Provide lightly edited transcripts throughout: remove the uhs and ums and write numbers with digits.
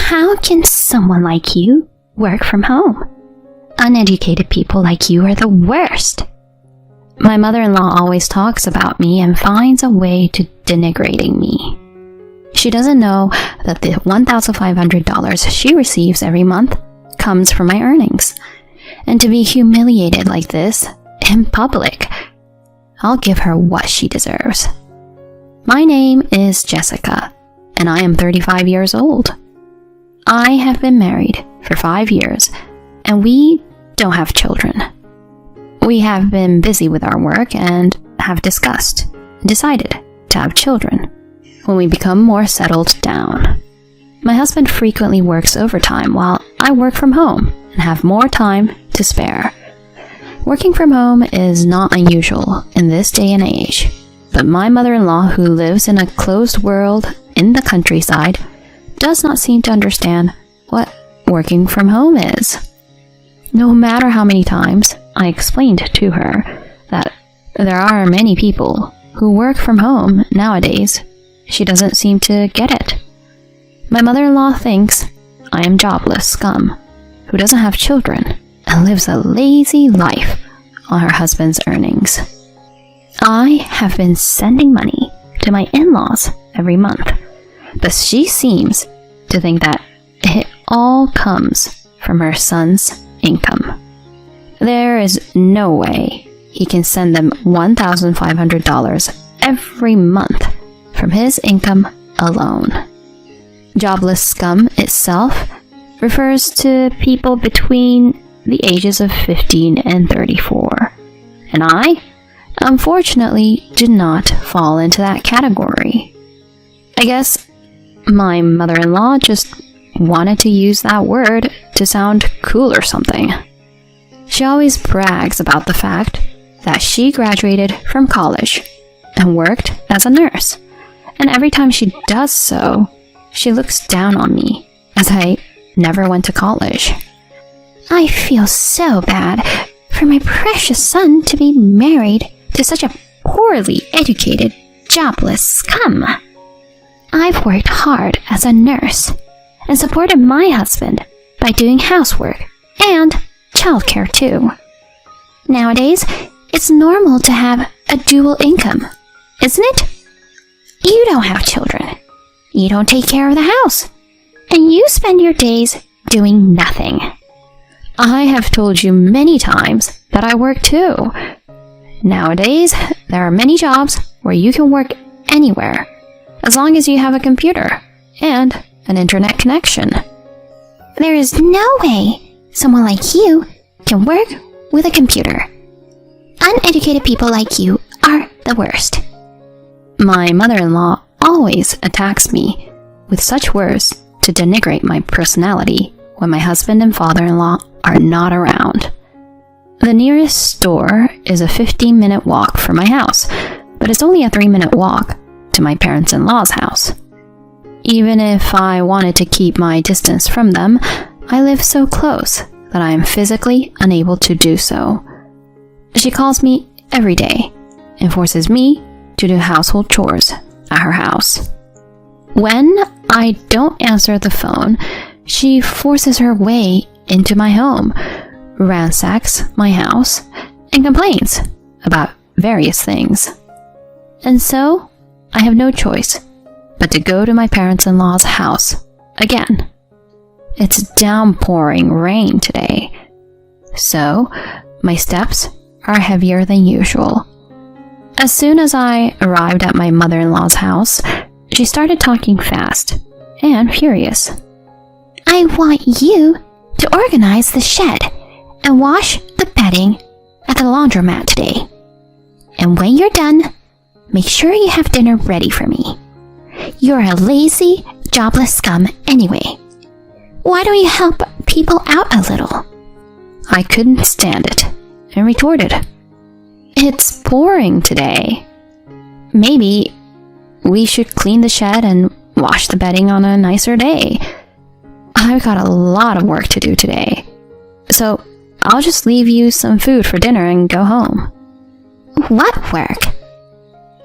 How can someone like you work from home? Uneducated people like you are the worst. My mother-in-law always talks about me and finds a way to denigrating me. She doesn't know that the $1,500 she receives every month comes from my earnings. And to be humiliated like this in public, I'll give her what she deserves. My name is Jessica, and I am 35 years old. I have been married for 5 years, and we don't have children. We have been busy with our work and have decided to have children when we become more settled down. My husband frequently works overtime while I work from home and have more time to spare. Working from home is not unusual in this day and age, but my mother-in-law, who lives in a closed world in the countryside, does not seem to understand what working from home is. No matter how many times I explained to her that there are many people who work from home nowadays, she doesn't seem to get it. My mother-in-law thinks I am jobless scum who doesn't have children and lives a lazy life on her husband's earnings. I have been sending money to my in-laws every month, but she seems to think that it all comes from her son's income. There is no way he can send them $1,500 every month from his income alone. Jobless scum itself refers to people between the ages of 15 and 34, and I, unfortunately, did not fall into that category. I guess my mother-in-law just wanted to use that word to sound cool or something. She always brags about the fact that she graduated from college and worked as a nurse, and every time she does so, she looks down on me as I never went to college. I feel so bad for my precious son to be married to such a poorly educated, jobless scum. I've worked hard as a nurse and supported my husband by doing housework and childcare too. Nowadays, it's normal to have a dual income, isn't it? You don't have children. You don't take care of the house. And you spend your days doing nothing. I have told you many times that I work too. Nowadays, there are many jobs where you can work anywhere, as long as you have a computer and an internet connection. There is no way someone like you can work with a computer. Uneducated people like you are the worst. My mother-in-law always attacks me with such words to denigrate my personality when my husband and father-in-law are not around. The nearest store is a 15-minute walk from my house, but it's only a 3-minute walk to my parents-in-law's house. Even if I wanted to keep my distance from them, I live so close that I am physically unable to do so. She calls me every day and forces me to do household chores at her house. When I don't answer the phone, she forces her way into my home, ransacks my house, and complains about various things. And so, I have no choice but to go to my parents-in-law's house again. It's downpouring rain today, so my steps are heavier than usual. As soon as I arrived at my mother-in-law's house, she started talking fast and furious. I want you to organize the shed and wash the bedding at the laundromat today. And when you're done, make sure you have dinner ready for me. You're a lazy, jobless scum anyway. Why don't you help people out a little? I couldn't stand it and retorted, It's pouring today. Maybe we should clean the shed and wash the bedding on a nicer day. I've got a lot of work to do today, so I'll just leave you some food for dinner and go home. What work?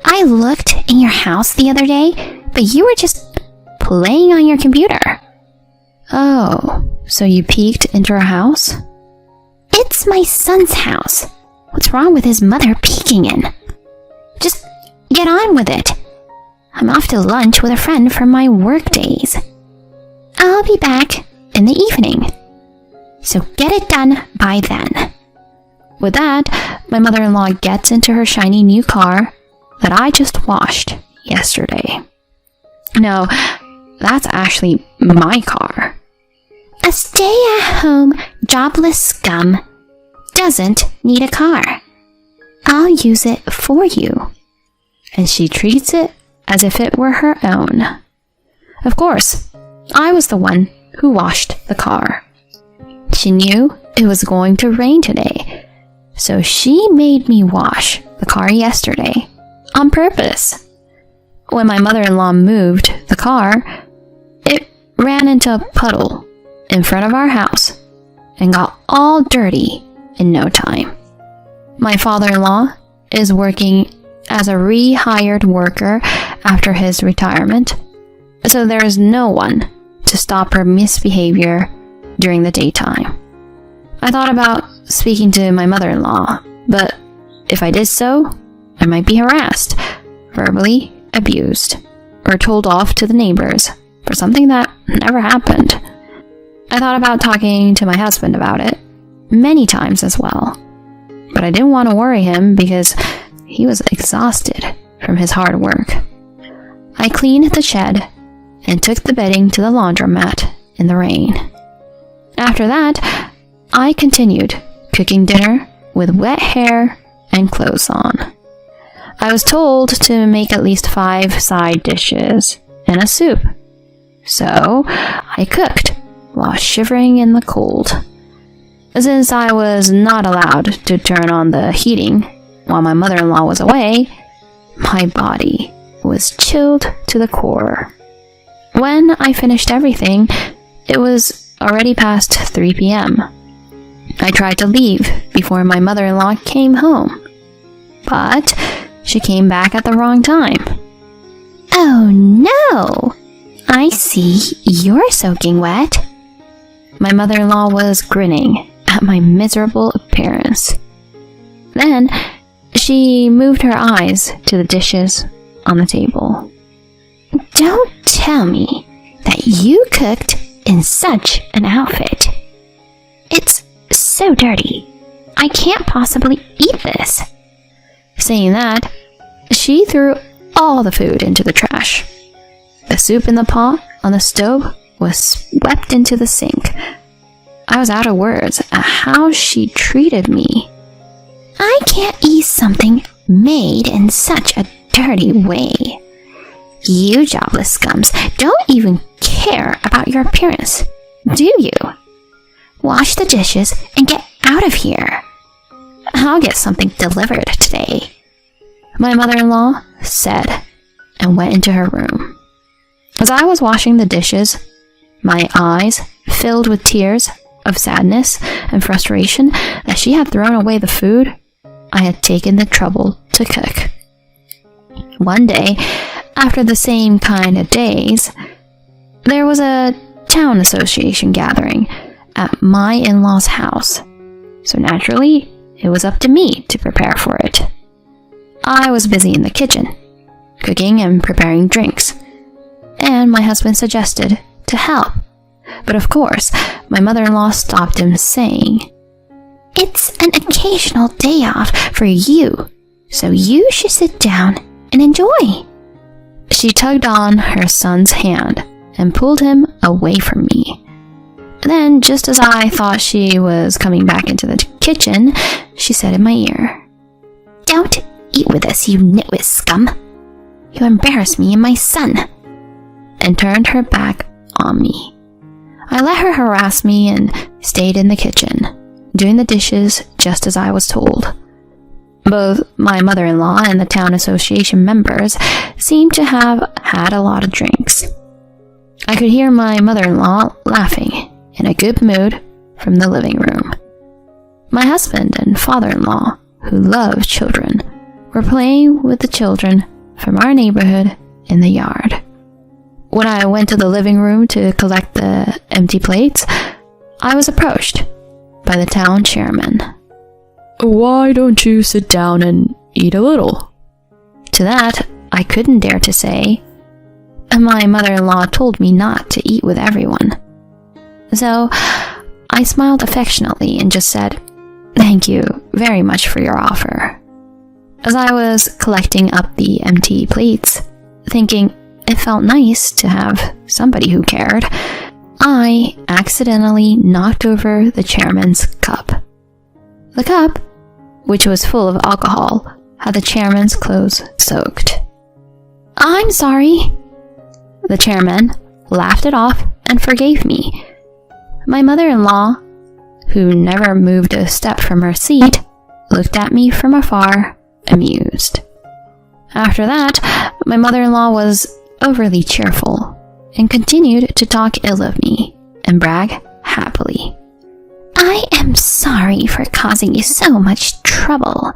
I looked in your house the other day, but you were just playing on your computer. Oh, so you peeked into her house? It's my son's house. What's wrong with his mother peeking in? Just get on with it. I'm off to lunch with a friend for my work days. I'll be back in the evening. So get it done by then. With that, my mother-in-law gets into her shiny new car that I just washed yesterday. No, that's actually my car. A stay-at-home, jobless scum doesn't need a car. I'll use it for you. And she treats it as if it were her own. Of course, I was the one who washed the car. She knew it was going to rain today, so she made me wash the car yesterday on purpose. When my mother-in-law moved the car, it ran into a puddle in front of our house and got all dirty in no time. My father-in-law is working as a rehired worker after his retirement, so there is no one to stop her misbehavior during the daytime. I thought about speaking to my mother-in-law, but if I did so, I might be harassed, verbally abused, or told off to the neighbors for something that never happened. I thought about talking to my husband about it many times as well, but I didn't want to worry him because he was exhausted from his hard work. I cleaned the shed and took the bedding to the laundromat in the rain. After that, I continued cooking dinner with wet hair and clothes on. I was told to make at least 5 side dishes and a soup, so I cooked while shivering in the cold. Since I was not allowed to turn on the heating while my mother-in-law was away, my body was chilled to the core. When I finished everything, it was already past 3 p.m. I tried to leave before my mother-in-law came home, but she came back at the wrong time. Oh no! I see you're soaking wet. My mother-in-law was grinning at my miserable appearance. Then she moved her eyes to the dishes on the table. Don't tell me that you cooked in such an outfit. It's so dirty. I can't possibly eat this. Saying that, she threw all the food into the trash. The soup in the pot on the stove was swept into the sink. I was out of words at how she treated me. I can't eat something made in such a dirty way. You jobless scums don't even care about your appearance, do you? Wash the dishes and get out of here. I'll get something delivered today, my mother-in-law said, and went into her room. As I was washing the dishes, my eyes filled with tears of sadness and frustration that she had thrown away the food I had taken the trouble to cook. One day, after the same kind of days, there was a town association gathering at my in-laws' house, so naturally, it was up to me to prepare for it. I was busy in the kitchen, cooking and preparing drinks, and my husband suggested to help. But of course, my mother-in-law stopped him, saying, "It's an occasional day off for you, so you should sit down and enjoy." She tugged on her son's hand and pulled him away from me. Then, just as I thought she was coming back into the kitchen, she said in my ear, "Don't eat with us, you nitwit scum. You embarrass me and my son," and turned her back on me. I let her harass me and stayed in the kitchen, doing the dishes just as I was told. Both my mother-in-law and the town association members seemed to have had a lot of drinks. I could hear my mother-in-law laughing in a good mood from the living room. My husband and father-in-law, who love children, were playing with the children from our neighborhood in the yard. When I went to the living room to collect the empty plates, I was approached by the town chairman. "Why don't you sit down and eat a little?" To that, I couldn't dare to say, "My mother-in-law told me not to eat with everyone." So I smiled affectionately and just said, "Thank you very much for your offer." As I was collecting up the empty plates, thinking it felt nice to have somebody who cared, I accidentally knocked over the chairman's cup. The cup, which was full of alcohol, had the chairman's clothes soaked. "I'm sorry." The chairman laughed it off and forgave me. My mother-in-law, who never moved a step from her seat, looked at me from afar, amused. After that, my mother-in-law was overly cheerful and continued to talk ill of me and brag happily. "I am sorry for causing you so much trouble.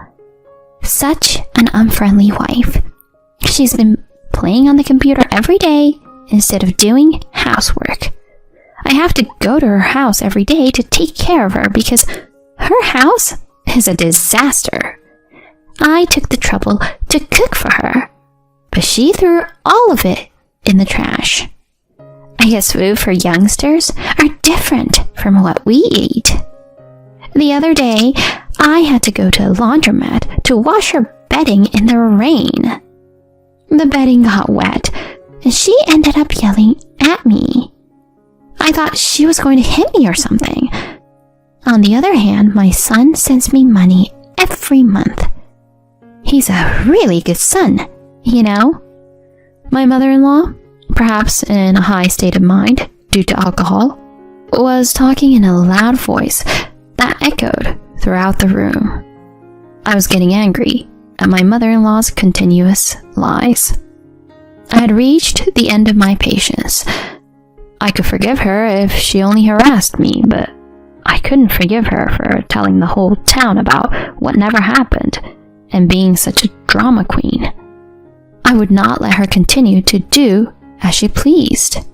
Such an unfriendly wife. She's been playing on the computer every day instead of doing housework. I have to go to her house every day to take care of her because her house is a disaster. I took the trouble to cook for her, but she threw all of it in the trash. I guess food for youngsters are different from what we eat. The other day, I had to go to a laundromat to wash her bedding in the rain. The bedding got wet, and she ended up yelling at me. I thought she was going to hit me or something. On the other hand, my son sends me money every month. He's a really good son, you know." My mother-in-law, perhaps in a high state of mind due to alcohol, was talking in a loud voice that echoed throughout the room. I was getting angry at my mother-in-law's continuous lies. I had reached the end of my patience. I could forgive her if she only harassed me, but I couldn't forgive her for telling the whole town about what never happened and being such a drama queen. I would not let her continue to do as she pleased.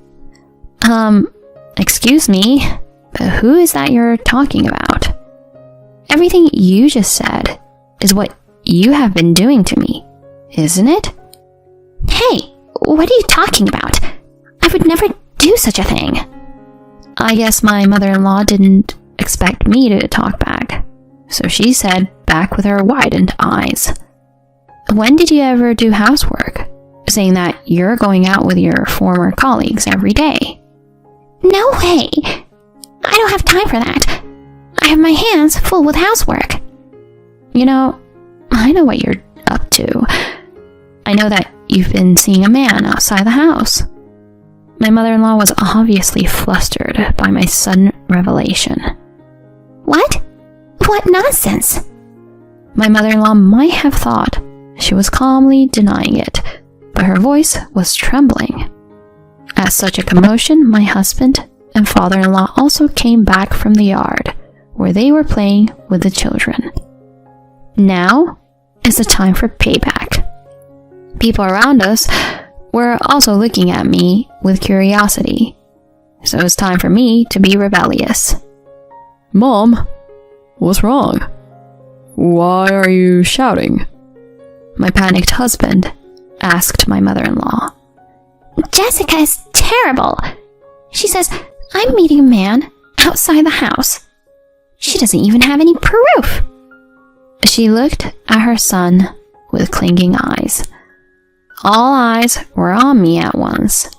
Excuse me, but who is that you're talking about? Everything you just said is what you have been doing to me, isn't it? Hey, what are you talking about? I would never do such a thing. I guess my mother-in-law didn't expect me to talk back, so she said back with her widened eyes, "When did you ever do housework, saying that you're going out with your former colleagues every day?" No way! I don't have time for that. I have my hands full with housework. You know, I know what you're up to. I know that you've been seeing a man outside the house. My mother-in-law was obviously flustered by my sudden revelation. What? What nonsense? My mother-in-law might have thought she was calmly denying it, but her voice was trembling. At such a commotion, my husband and father-in-law also came back from the yard, where they were playing with the children. Now is the time for payback. People around us were also looking at me with curiosity, so it was time for me to be rebellious. "Mom, what's wrong? Why are you shouting?" My panicked husband asked my mother-in-law. Jessica is terrible. She says I'm meeting a man outside the house. She doesn't even have any proof. She looked at her son with clinging eyes. All eyes were on me at once.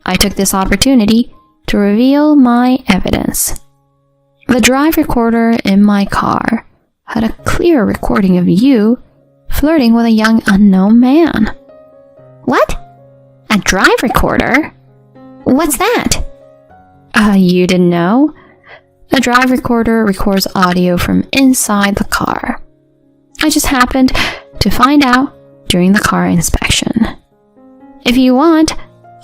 I took this opportunity to reveal my evidence. The drive recorder in my car had a clear recording of you flirting with a young unknown man. What? A drive recorder? What's that? You didn't know? A drive recorder records audio from inside the car. I just happened to find out during the car inspection. If you want,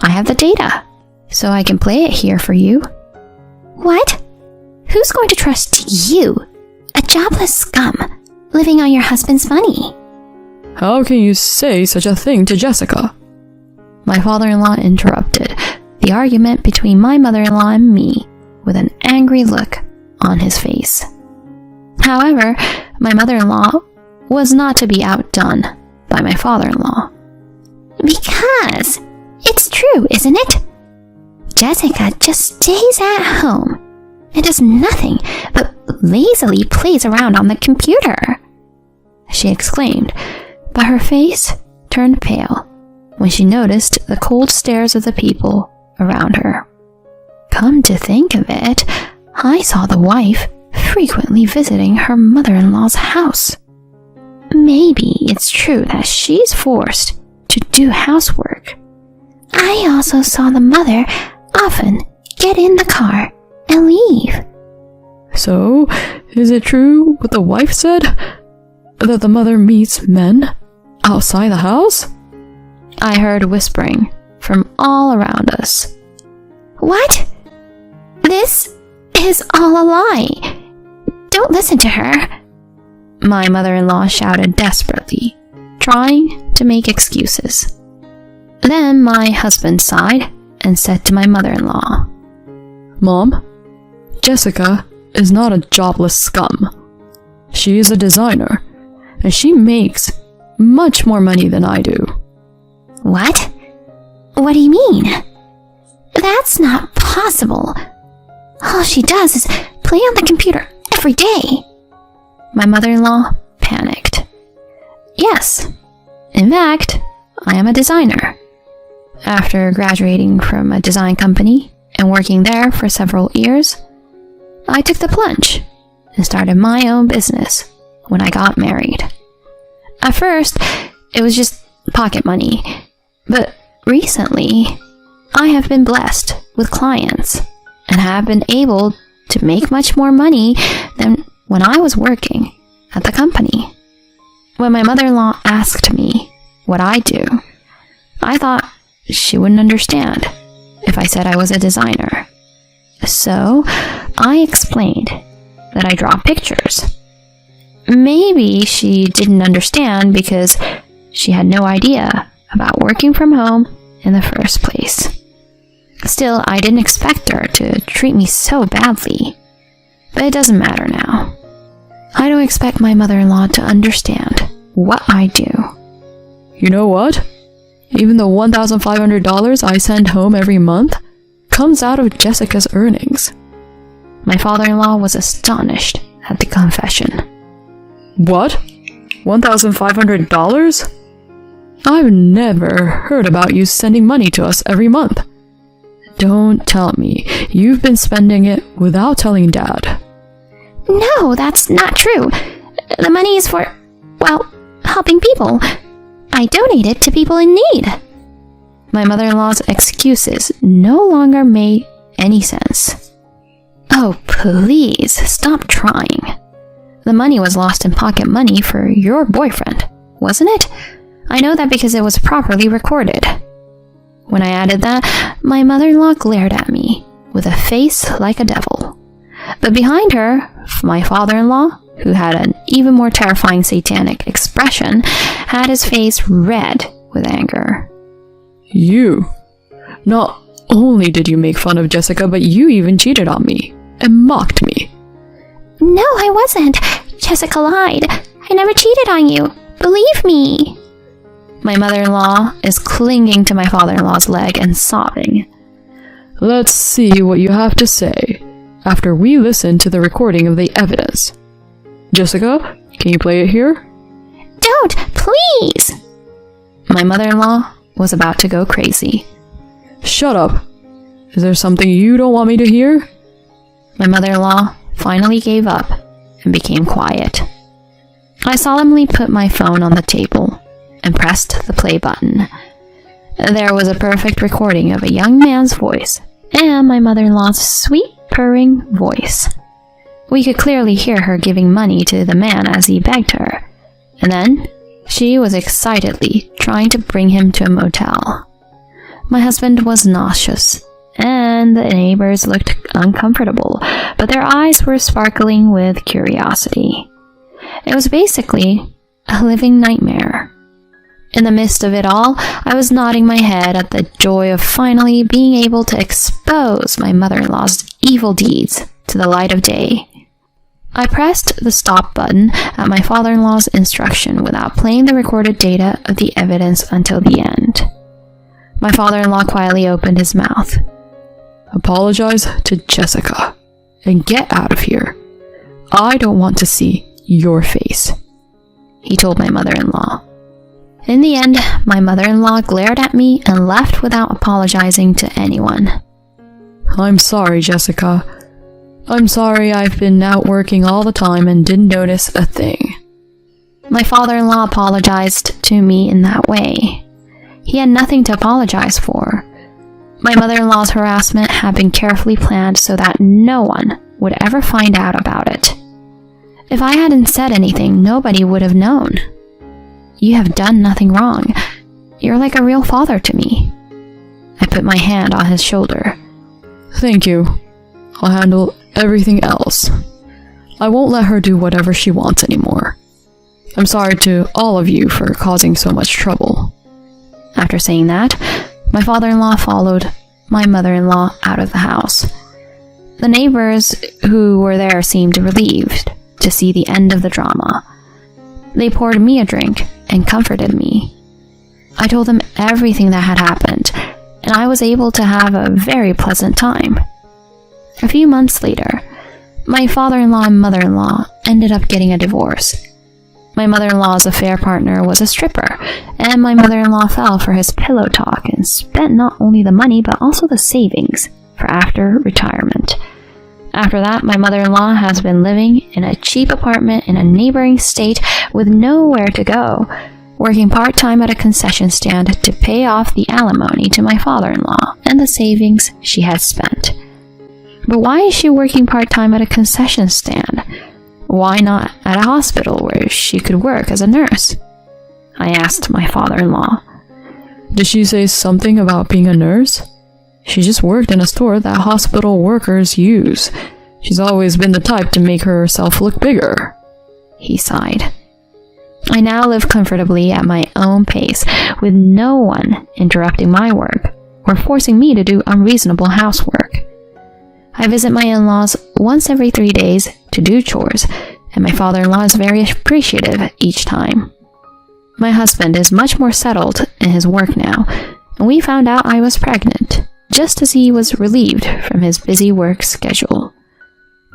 I have the data, so I can play it here for you. What? Who's going to trust you, a jobless scum, living on your husband's money? How can you say such a thing to Jessica? My father-in-law interrupted the argument between my mother-in-law and me with an angry look on his face. However, my mother-in-law was not to be outdone by my father-in-law. Because it's true, isn't it? Jessica just stays at home and does nothing but lazily plays around on the computer, she exclaimed, but her face turned pale when she noticed the cold stares of the people around her. Come to think of it, I saw the wife frequently visiting her mother-in-law's house. Maybe it's true that she's forced to do housework. I also saw the mother often get in the car and leave. So, is it true what the wife said? That the mother meets men outside the house? I heard whispering from all around us. What? This is all a lie. Don't listen to her, my mother-in-law shouted desperately, trying to make excuses. Then my husband sighed and said to my mother-in-law, Mom, Jessica is not a jobless scum. She is a designer, and she makes much more money than I do. What? What do you mean? That's not possible. All she does is play on the computer every day. My mother-in-law panicked. Yes, in fact, I am a designer. After graduating from a design company and working there for several years, I took the plunge and started my own business when I got married. At first, it was just pocket money, but recently, I have been blessed with clients and have been able to make much more money than when I was working at the company. When my mother-in-law asked me what I do, I thought she wouldn't understand if I said I was a designer. So I explained that I draw pictures. Maybe she didn't understand because she had no idea about working from home in the first place. Still, I didn't expect her to treat me so badly. But it doesn't matter now. I don't expect my mother-in-law to understand what I do. You know what? Even the $1,500 I send home every month comes out of Jessica's earnings. My father-in-law was astonished at the confession. What? $1,500? I've never heard about you sending money to us every month. Don't tell me you've been spending it without telling Dad. No, that's not true. The money is for, well, helping people. I donate it to people in need. My mother-in-law's excuses no longer made any sense. Oh, please, stop trying. The money was lost in pocket money for your boyfriend, wasn't it? I know that because it was properly recorded. When I added that, my mother-in-law glared at me with a face like a devil. But behind her, my father-in-law, who had an even more terrifying satanic expression, had his face red with anger. You. Not only did you make fun of Jessica, but you even cheated on me and mocked me. No, I wasn't. Jessica lied. I never cheated on you. Believe me. My mother-in-law is clinging to my father-in-law's leg and sobbing. Let's see what you have to say after we listen to the recording of the evidence. Jessica, can you play it here? Don't, please! My mother-in-law was about to go crazy. Shut up. Is there something you don't want me to hear? My mother-in-law finally gave up and became quiet. I solemnly put my phone on the table and pressed the play button. There was a perfect recording of a young man's voice and my mother-in-law's sweet purring voice. We could clearly hear her giving money to the man as he begged her, and then she was excitedly trying to bring him to a motel. My husband was nauseous, and the neighbors looked uncomfortable, but their eyes were sparkling with curiosity. It was basically a living nightmare. In the midst of it all, I was nodding my head at the joy of finally being able to expose my mother-in-law's evil deeds to the light of day. I pressed the stop button at my father-in-law's instruction without playing the recorded data of the evidence until the end. My father-in-law quietly opened his mouth. Apologize to Jessica and get out of here. I don't want to see your face, he told my mother-in-law. In the end, my mother-in-law glared at me and left without apologizing to anyone. I'm sorry, Jessica. I'm sorry I've been out working all the time and didn't notice a thing. My father-in-law apologized to me in that way. He had nothing to apologize for. My mother-in-law's harassment had been carefully planned so that no one would ever find out about it. If I hadn't said anything, nobody would have known. You have done nothing wrong. You're like a real father to me. I put my hand on his shoulder. Thank you. I'll handle everything else. I won't let her do whatever she wants anymore. I'm sorry to all of you for causing so much trouble. After saying that, my father-in-law followed my mother-in-law out of the house. The neighbors who were there seemed relieved to see the end of the drama. They poured me a drink and comforted me. I told them everything that had happened, and I was able to have a very pleasant time. A few months later, my father-in-law and mother-in-law ended up getting a divorce. My mother-in-law's affair partner was a stripper, and my mother-in-law fell for his pillow talk and spent not only the money but also the savings for after retirement. After that, my mother-in-law has been living in a cheap apartment in a neighboring state with nowhere to go, working part-time at a concession stand to pay off the alimony to my father-in-law and the savings she had spent. But why is she working part-time at a concession stand? Why not at a hospital where she could work as a nurse? I asked my father-in-law. Did she say something about being a nurse? She just worked in a store that hospital workers use. She's always been the type to make herself look bigger. He sighed. I now live comfortably at my own pace, with no one interrupting my work or forcing me to do unreasonable housework. I visit my in-laws once every 3 days to do chores, and my father-in-law is very appreciative each time. My husband is much more settled in his work now, and we found out I was pregnant, just as he was relieved from his busy work schedule.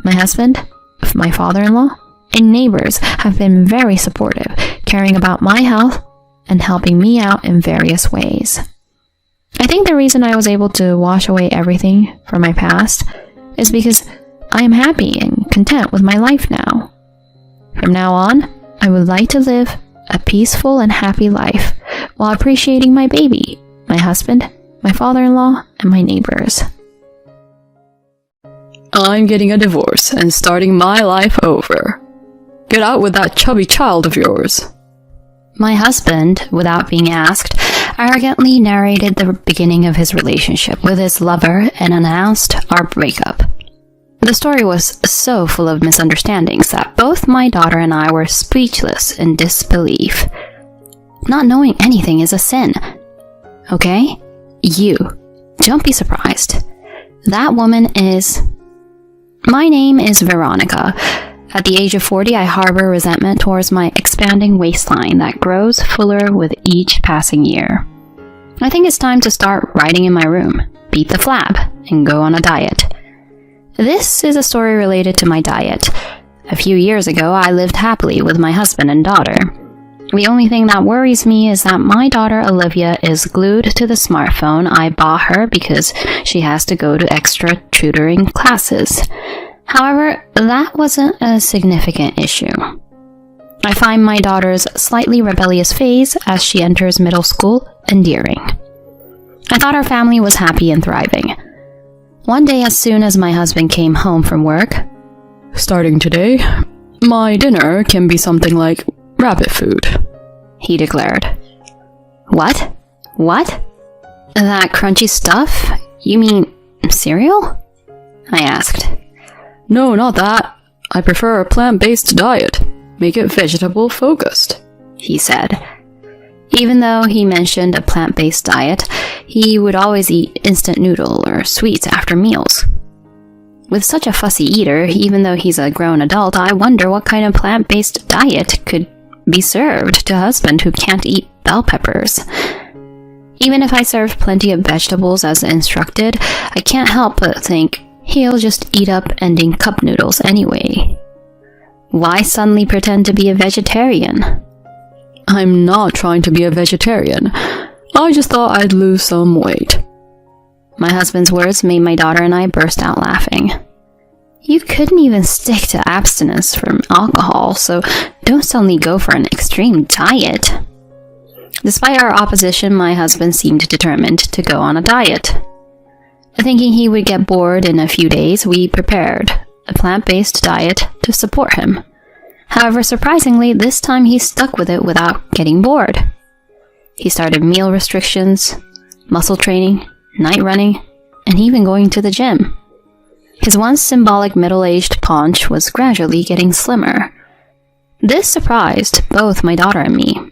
My husband, my father-in-law, and neighbors have been very supportive, caring about my health and helping me out in various ways. I think the reason I was able to wash away everything from my past is because I am happy and content with my life now. From now on, I would like to live a peaceful and happy life while appreciating my baby, my husband, my father-in-law, and my neighbors. I'm getting a divorce and starting my life over. Get out with that chubby child of yours. My husband, without being asked, arrogantly narrated the beginning of his relationship with his lover and announced our breakup. The story was so full of misunderstandings that both my daughter and I were speechless in disbelief. Not knowing anything is a sin. Okay? You. Don't be surprised. That woman is... My name is Veronica. At the age of 40, I harbor resentment towards my expanding waistline that grows fuller with each passing year. I think it's time to start writing in my room, beat the flab, and go on a diet. This is a story related to my diet. A few years ago, I lived happily with my husband and daughter. The only thing that worries me is that my daughter Olivia is glued to the smartphone I bought her because she has to go to extra tutoring classes. However, that wasn't a significant issue. I find my daughter's slightly rebellious phase as she enters middle school endearing. I thought our family was happy and thriving. One day, as soon as my husband came home from work, Starting today, my dinner can be something like rabbit food, he declared. What? What? That crunchy stuff? You mean cereal? I asked. No, not that. I prefer a plant-based diet. Make it vegetable-focused, he said. Even though he mentioned a plant-based diet, he would always eat instant noodle or sweets after meals. With such a fussy eater, even though he's a grown adult, I wonder what kind of plant-based diet could be served to a husband who can't eat bell peppers. Even if I serve plenty of vegetables as instructed, I can't help but think he'll just eat up ending cup noodles anyway. Why suddenly pretend to be a vegetarian? I'm not trying to be a vegetarian. I just thought I'd lose some weight. My husband's words made my daughter and I burst out laughing. You couldn't even stick to abstinence from alcohol, so don't suddenly go for an extreme diet. Despite our opposition, my husband seemed determined to go on a diet. Thinking he would get bored in a few days, we prepared a plant-based diet to support him. However, surprisingly, this time he stuck with it without getting bored. He started meal restrictions, muscle training, night running, and even going to the gym. His once symbolic middle-aged paunch was gradually getting slimmer. This surprised both my daughter and me.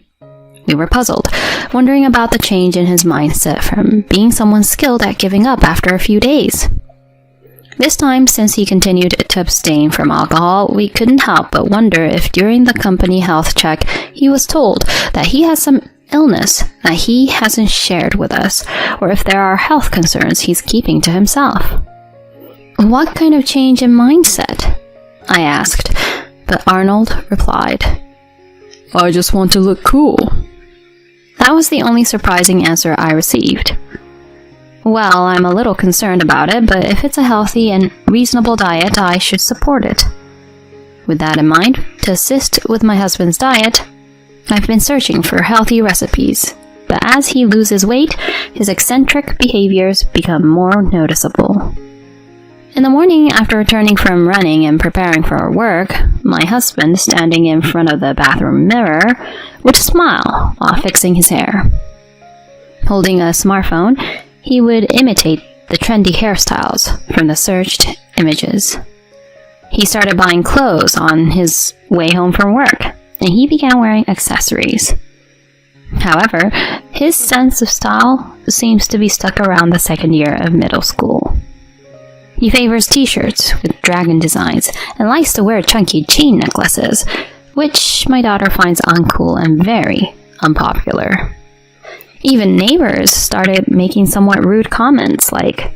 We were puzzled, wondering about the change in his mindset from being someone skilled at giving up after a few days. This time, since he continued to abstain from alcohol, we couldn't help but wonder if during the company health check he was told that he has some illness that he hasn't shared with us, or if there are health concerns he's keeping to himself. What kind of change in mindset? I asked, but Arnold replied, I just want to look cool. That was the only surprising answer I received. Well, I'm a little concerned about it, but if it's a healthy and reasonable diet, I should support it. With that in mind, to assist with my husband's diet, I've been searching for healthy recipes, but as he loses weight, his eccentric behaviors become more noticeable. In the morning, after returning from running and preparing for work, my husband, standing in front of the bathroom mirror, would smile while fixing his hair. Holding a smartphone, he would imitate the trendy hairstyles from the searched images. He started buying clothes on his way home from work, and he began wearing accessories. However, his sense of style seems to be stuck around the second year of middle school. He favors t-shirts with dragon designs and likes to wear chunky chain necklaces, which my daughter finds uncool and very unpopular. Even neighbors started making somewhat rude comments like,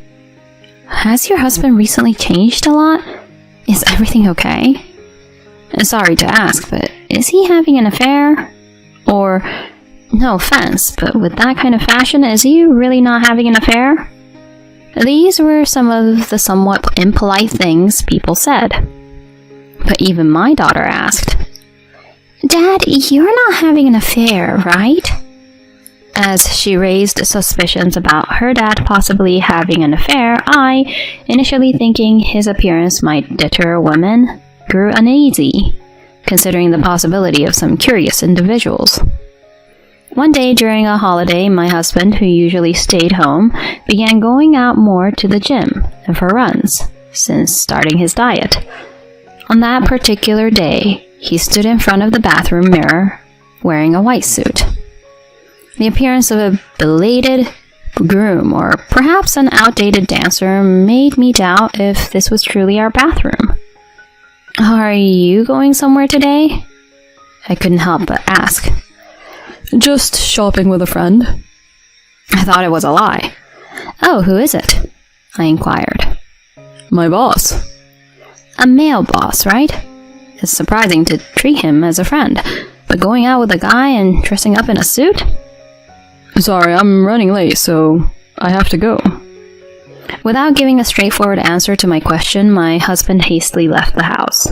"Has your husband recently changed a lot? Is everything okay?" Sorry to ask, but is he having an affair? Or, no offense, but with that kind of fashion, is he really not having an affair? These were some of the somewhat impolite things people said. But even my daughter asked, "Dad, you're not having an affair, right?" As she raised suspicions about her dad possibly having an affair, I, initially thinking his appearance might deter women, grew uneasy, considering the possibility of some curious individuals. One day during a holiday, my husband, who usually stayed home, began going out more to the gym and for runs, since starting his diet. On that particular day, he stood in front of the bathroom mirror, wearing a white suit. The appearance of a belated groom, or perhaps an outdated dancer, made me doubt if this was truly our bathroom. "Are you going somewhere today?" I couldn't help but ask. Just shopping with a friend. I thought it was a lie. "Oh, who is it?" I inquired. My boss. A male boss, right? It's surprising to treat him as a friend, but going out with a guy and dressing up in a suit? Sorry, I'm running late, so I have to go. Without giving a straightforward answer to my question, my husband hastily left the house.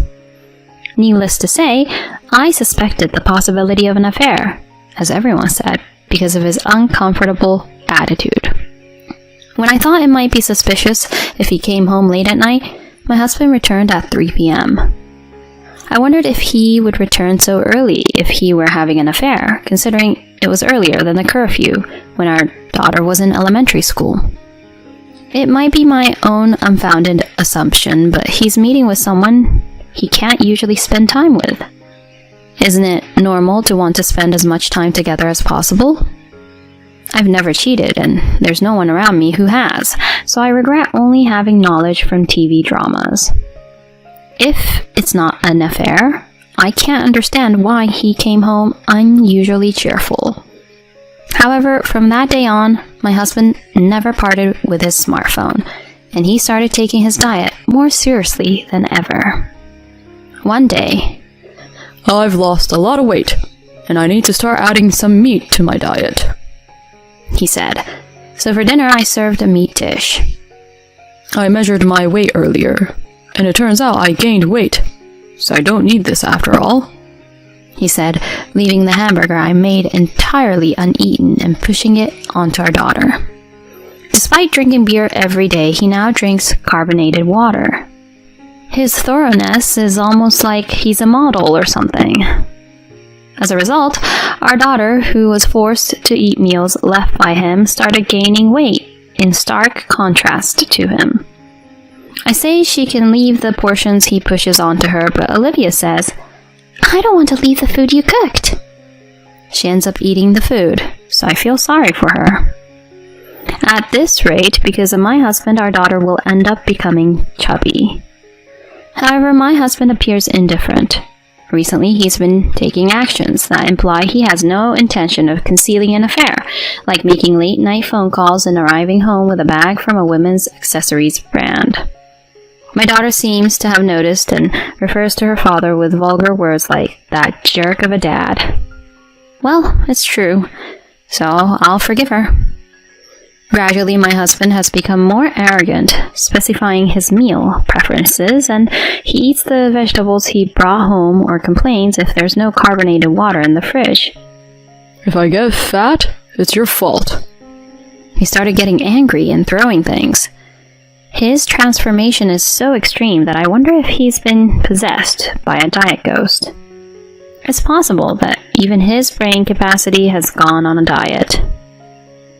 Needless to say, I suspected the possibility of an affair, as everyone said, because of his uncomfortable attitude. When I thought it might be suspicious if he came home late at night, my husband returned at 3 p.m. I wondered if he would return so early if he were having an affair, considering it was earlier than the curfew when our daughter was in elementary school. It might be my own unfounded assumption, but he's meeting with someone he can't usually spend time with. Isn't it normal to want to spend as much time together as possible? I've never cheated, and there's no one around me who has, so I regret only having knowledge from TV dramas. If it's not an affair, I can't understand why he came home unusually cheerful. However, from that day on, my husband never parted with his smartphone, and he started taking his diet more seriously than ever. One day, I've lost a lot of weight, and I need to start adding some meat to my diet, he said. So for dinner, I served a meat dish. I measured my weight earlier, and it turns out I gained weight, so I don't need this after all, he said, leaving the hamburger I made entirely uneaten and pushing it onto our daughter. Despite drinking beer every day, he now drinks carbonated water. His thoroughness is almost like he's a model or something. As a result, our daughter, who was forced to eat meals left by him, started gaining weight, in stark contrast to him. I say she can leave the portions he pushes onto her, but Olivia says, "I don't want to leave the food you cooked." She ends up eating the food, so I feel sorry for her. At this rate, because of my husband, our daughter will end up becoming chubby. However, my husband appears indifferent. Recently, he's been taking actions that imply he has no intention of concealing an affair, like making late-night phone calls and arriving home with a bag from a women's accessories brand. My daughter seems to have noticed and refers to her father with vulgar words like, "that jerk of a dad." Well, it's true, so I'll forgive her. Gradually, my husband has become more arrogant, specifying his meal preferences, and he eats the vegetables he brought home or complains if there's no carbonated water in the fridge. If I get fat, it's your fault. He started getting angry and throwing things. His transformation is so extreme that I wonder if he's been possessed by a diet ghost. It's possible that even his brain capacity has gone on a diet.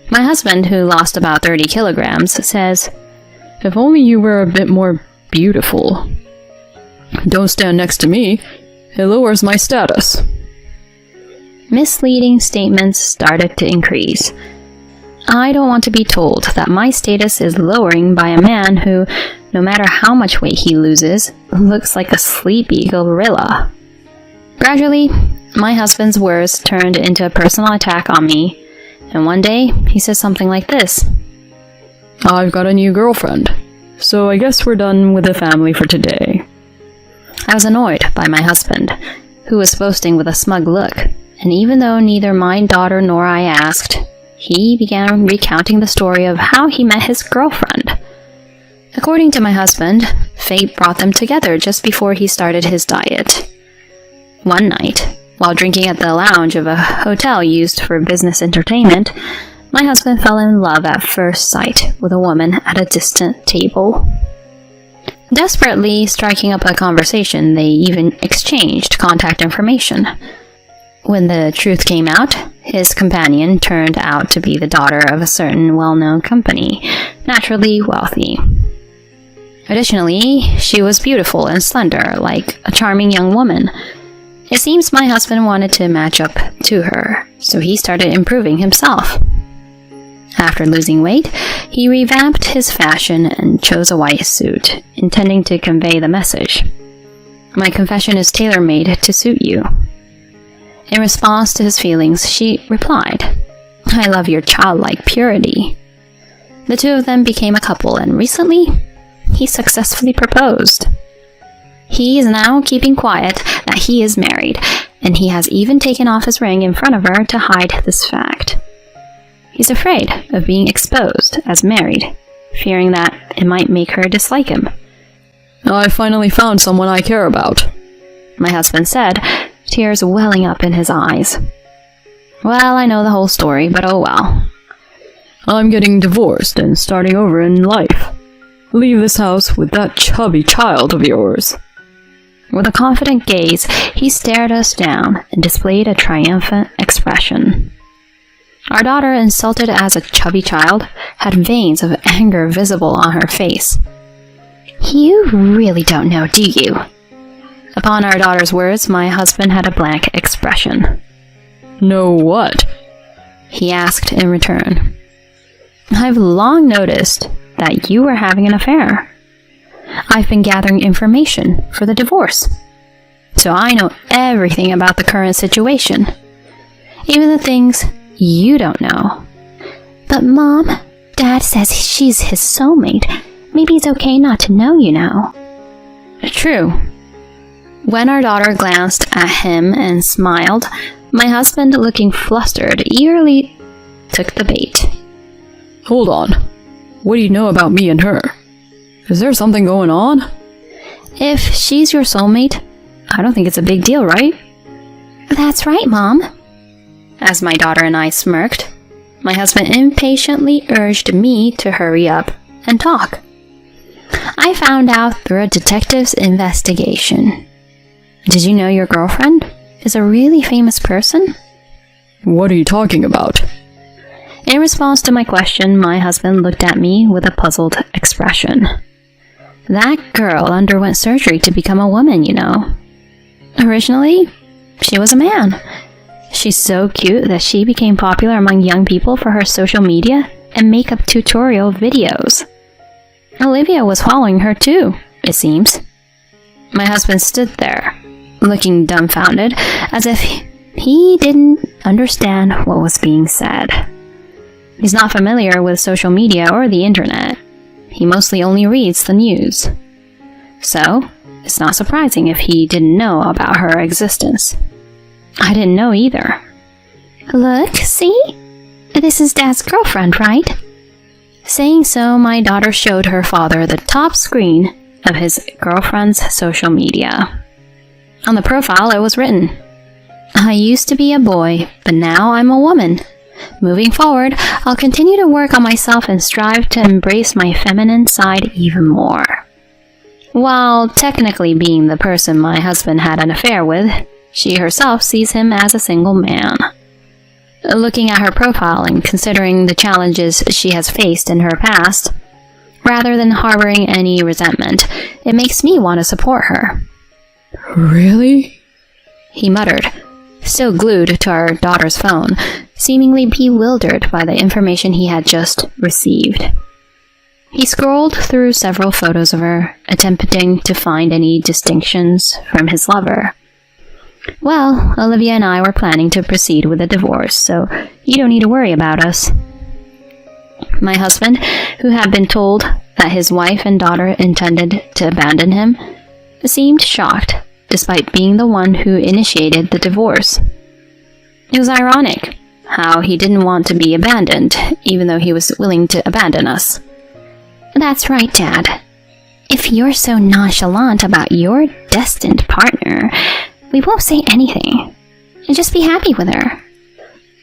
My husband, who lost about 30 kilograms, says, "If only you were a bit more beautiful. Don't stand next to me. It lowers my status." Misleading statements started to increase. I don't want to be told that my status is lowering by a man who, no matter how much weight he loses, looks like a sleepy gorilla. Gradually, my husband's words turned into a personal attack on me, and one day he says something like this: "I've got a new girlfriend, so I guess we're done with the family for today." I was annoyed by my husband, who was boasting with a smug look, and even though neither my daughter nor I asked, he began recounting the story of how he met his girlfriend. According to my husband, fate brought them together just before he started his diet. One night, while drinking at the lounge of a hotel used for business entertainment, my husband fell in love at first sight with a woman at a distant table. Desperately striking up a conversation, they even exchanged contact information. When the truth came out, his companion turned out to be the daughter of a certain well-known company, naturally wealthy. Additionally, she was beautiful and slender, like a charming young woman. It seems my husband wanted to match up to her, so he started improving himself. After losing weight, he revamped his fashion and chose a white suit, intending to convey the message: "My confession is tailor-made to suit you." In response to his feelings, she replied, "I love your childlike purity." The two of them became a couple, and recently, he successfully proposed. He is now keeping quiet that he is married, and he has even taken off his ring in front of her to hide this fact. He's afraid of being exposed as married, fearing that it might make her dislike him. "I finally found someone I care about," my husband said, tears welling up in his eyes. Well, I know the whole story, but oh well. "I'm getting divorced and starting over in life. Leave this house with that chubby child of yours." With a confident gaze, he stared us down and displayed a triumphant expression. Our daughter, insulted as a chubby child, had veins of anger visible on her face. "You really don't know, do you?" Upon our daughter's words, my husband had a blank expression. No what? He asked in return. I've long noticed that you were having an affair. I've been gathering information for the divorce, so I know everything about the current situation, even the things you don't know. But Mom, Dad says she's his soulmate. Maybe it's okay not to know, you know. True. When our daughter glanced at him and smiled, my husband, looking flustered, eagerly took the bait. Hold on. What do you know about me and her? Is there something going on? If she's your soulmate, I don't think it's a big deal, right? That's right, Mom. As my daughter and I smirked, my husband impatiently urged me to hurry up and talk. I found out through a detective's investigation. Did you know your girlfriend is a really famous person? What are you talking about? In response to my question, my husband looked at me with a puzzled expression. That girl underwent surgery to become a woman, you know. Originally, she was a man. She's so cute that she became popular among young people for her social media and makeup tutorial videos. Olivia was following her too, it seems. My husband stood there, looking dumbfounded, as if he didn't understand what was being said. He's not familiar with social media or the internet. He mostly only reads the news. So, it's not surprising if he didn't know about her existence. I didn't know either. Look, see? This is Dad's girlfriend, right? Saying so, my daughter showed her father the top screen of his girlfriend's social media. On the profile, it was written, "I used to be a boy, but now I'm a woman. Moving forward, I'll continue to work on myself and strive to embrace my feminine side even more." While technically being the person my husband had an affair with, she herself sees him as a single man. Looking at her profile and considering the challenges she has faced in her past, rather than harboring any resentment, it makes me want to support her. Really? He muttered, still glued to our daughter's phone, seemingly bewildered by the information he had just received. He scrolled through several photos of her, attempting to find any distinctions from his lover. Well, Olivia and I were planning to proceed with a divorce, so you don't need to worry about us. My husband, who had been told that his wife and daughter intended to abandon him, seemed shocked, despite being the one who initiated the divorce. It was ironic how he didn't want to be abandoned, even though he was willing to abandon us. That's right, Dad. If you're so nonchalant about your destined partner, we won't say anything. And just be happy with her.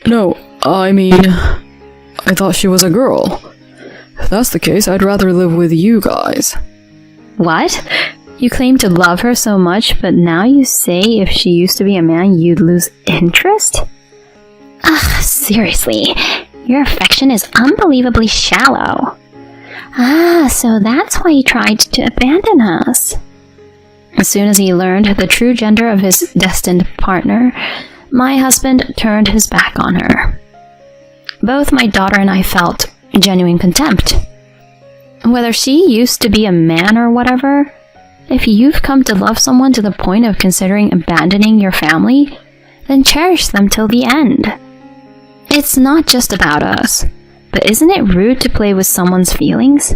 No, I mean, I thought she was a girl. If that's the case, I'd rather live with you guys. What? You claim to love her so much, but now you say if she used to be a man, you'd lose interest? Ugh, seriously. Your affection is unbelievably shallow. Ah, so that's why he tried to abandon us. As soon as he learned the true gender of his destined partner, my husband turned his back on her. Both my daughter and I felt genuine contempt. Whether she used to be a man or whatever, if you've come to love someone to the point of considering abandoning your family, then cherish them till the end. It's not just about us, but isn't it rude to play with someone's feelings?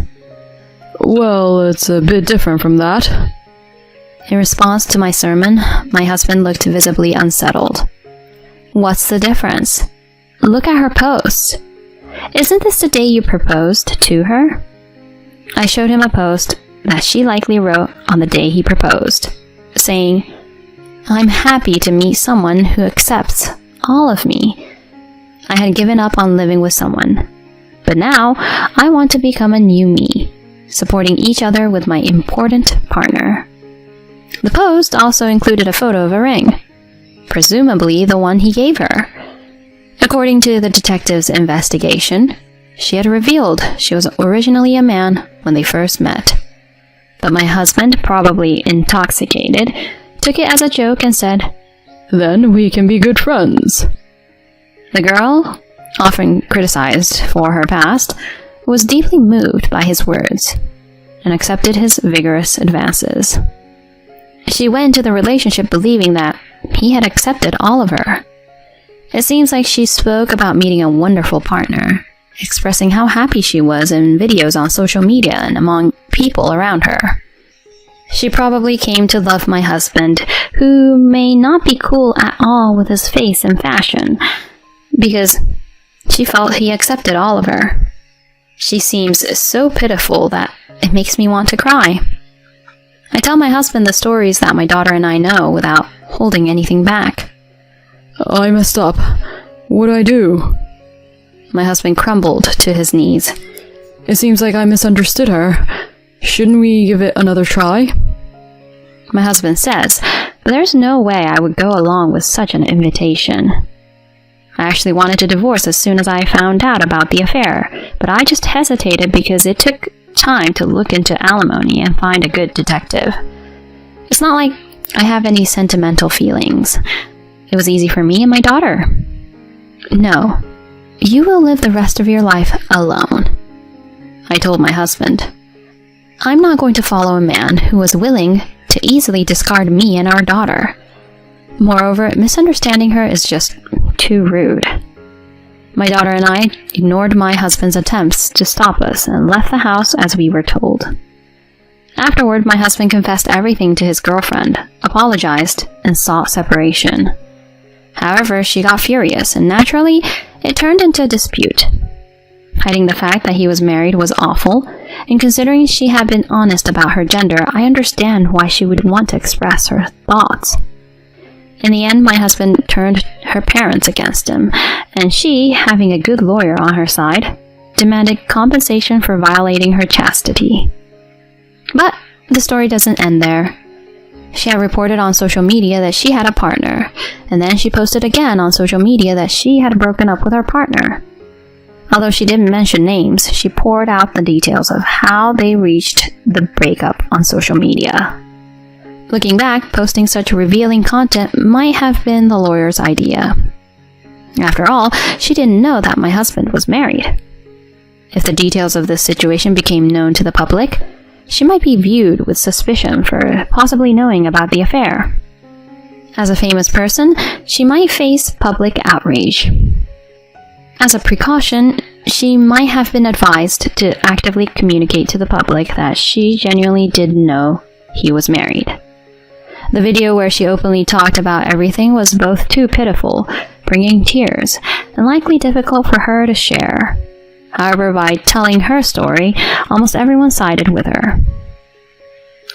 Well, it's a bit different from that. In response to my sermon, my husband looked visibly unsettled. What's the difference? Look at her post. Isn't this the day you proposed to her? I showed him a post that she likely wrote on the day he proposed, saying, "I'm happy to meet someone who accepts all of me. I had given up on living with someone, but now I want to become a new me, supporting each other with my important partner." The post also included a photo of a ring, presumably the one he gave her. According to the detective's investigation, she had revealed she was originally a man when they first met. But my husband, probably intoxicated, took it as a joke and said, "Then we can be good friends." The girl, often criticized for her past, was deeply moved by his words and accepted his vigorous advances. She went into the relationship believing that he had accepted all of her. It seems like she spoke about meeting a wonderful partner, expressing how happy she was in videos on social media and among people around her. She probably came to love my husband, who may not be cool at all with his face and fashion, because she felt he accepted all of her. She seems so pitiful that it makes me want to cry. I tell my husband the stories that my daughter and I know without holding anything back. "I messed up. What do I do?" My husband crumbled to his knees. "It seems like I misunderstood her. Shouldn't we give it another try?" My husband says, but there's no way I would go along with such an invitation. I actually wanted to divorce as soon as I found out about the affair, but I just hesitated because it took time to look into alimony and find a good detective. It's not like I have any sentimental feelings. It was easy for me and my daughter. No, you will live the rest of your life alone, I told my husband. I'm not going to follow a man who was willing to easily discard me and our daughter. Moreover, misunderstanding her is just too rude. My daughter and I ignored my husband's attempts to stop us and left the house as we were told. Afterward, my husband confessed everything to his girlfriend, apologized, and sought separation. However, she got furious, and naturally, it turned into a dispute. Hiding the fact that he was married was awful, and considering she had been honest about her gender, I understand why she would want to express her thoughts. In the end, my husband turned her parents against him, and she, having a good lawyer on her side, demanded compensation for violating her chastity. But the story doesn't end there. She had reported on social media that she had a partner, and then she posted again on social media that she had broken up with her partner. Although she didn't mention names, she poured out the details of how they reached the breakup on social media. Looking back, posting such revealing content might have been the lawyer's idea. After all, she didn't know that my husband was married. If the details of this situation became known to the public, she might be viewed with suspicion for possibly knowing about the affair. As a famous person, she might face public outrage. As a precaution, she might have been advised to actively communicate to the public that she genuinely didn't know he was married. The video where she openly talked about everything was both too pitiful, bringing tears, and likely difficult for her to share. However, by telling her story, almost everyone sided with her.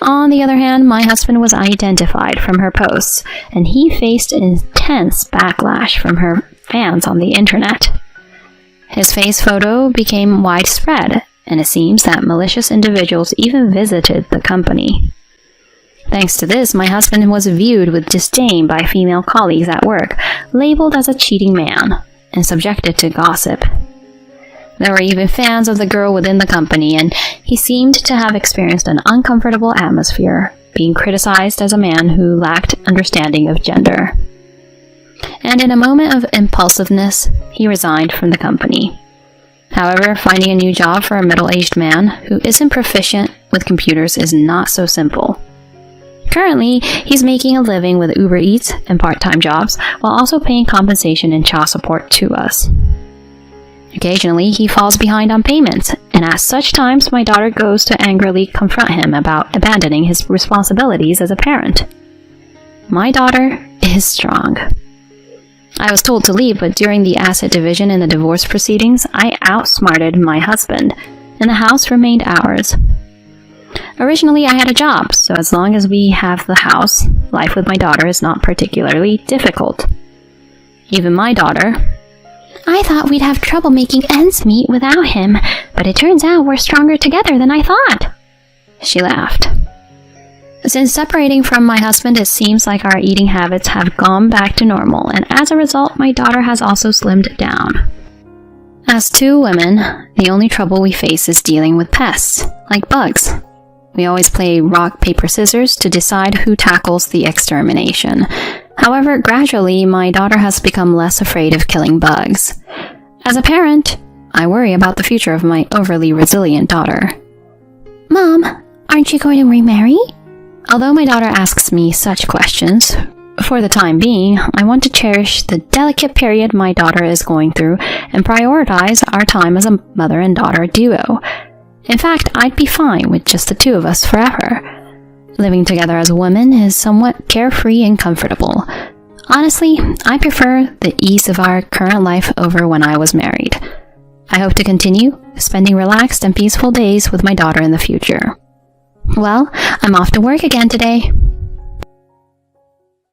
On the other hand, my husband was identified from her posts, and he faced intense backlash from her fans on the internet. His face photo became widespread, and it seems that malicious individuals even visited the company. Thanks to this, my husband was viewed with disdain by female colleagues at work, labeled as a cheating man, and subjected to gossip. There were even fans of the girl within the company, and he seemed to have experienced an uncomfortable atmosphere, being criticized as a man who lacked understanding of gender. And in a moment of impulsiveness, he resigned from the company. However, finding a new job for a middle-aged man who isn't proficient with computers is not so simple. Currently, he's making a living with Uber Eats and part-time jobs, while also paying compensation and child support to us. Occasionally, he falls behind on payments, and at such times, my daughter goes to angrily confront him about abandoning his responsibilities as a parent. My daughter is strong. I was told to leave, but during the asset division in the divorce proceedings, I outsmarted my husband, and the house remained ours. Originally, I had a job, so as long as we have the house, life with my daughter is not particularly difficult. Even my daughter, I thought we'd have trouble making ends meet without him, but it turns out we're stronger together than I thought. She laughed. Since separating from my husband, it seems like our eating habits have gone back to normal, and as a result, my daughter has also slimmed down. As two women, the only trouble we face is dealing with pests, like bugs. We always play rock, paper, scissors to decide who tackles the extermination. However, gradually, my daughter has become less afraid of killing bugs. As a parent, I worry about the future of my overly resilient daughter. Mom, aren't you going to remarry? Although my daughter asks me such questions, for the time being, I want to cherish the delicate period my daughter is going through and prioritize our time as a mother and daughter duo. In fact, I'd be fine with just the two of us forever. Living together as women is somewhat carefree and comfortable. Honestly, I prefer the ease of our current life over when I was married. I hope to continue spending relaxed and peaceful days with my daughter in the future. Well, I'm off to work again today.